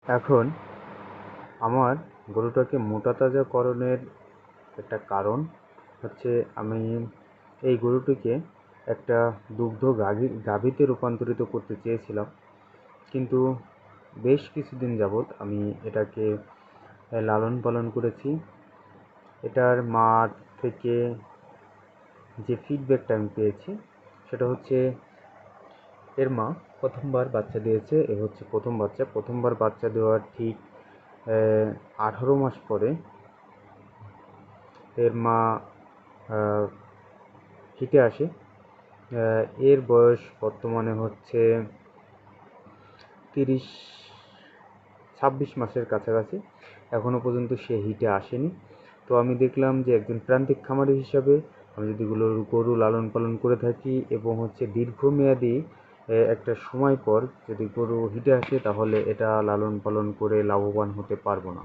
এখন আমার গরুটাকে মোটা তাজাকরণের একটা কারণ হচ্ছে আমি এই গরুটিকে একটা দুগ্ধ গাভীতে রূপান্তরিত করতে চেয়েছিলাম, কিন্তু বেশ কিছুদিন যাবৎ আমি এটাকে লালন পালন করেছি। এটার মার থেকে যে ফিডব্যাকটা আমি পেয়েছি সেটা হচ্ছে এর মা প্রথমবার বাচ্চা দিয়েছে। এ হচ্ছে প্রথমবার বাচ্চা দেওয়ার ঠিক 18 মাস পরে এর মা হিটে আসে। এর বয়স বর্তমানে হচ্ছে 26 মাসের কাছাকাছি। এখনও পর্যন্ত সে হিটে আসেনি। তো আমি দেখলাম যে একজন প্রান্তিক খামারি হিসাবে আমি যদি গরু লালন পালন করে থাকি এবং হচ্ছে দীর্ঘমেয়াদী একটা সময় পর যদি গরু হিটে আসে, তাহলে এটা লালন পালন করে লাভবান হতে পারবো না।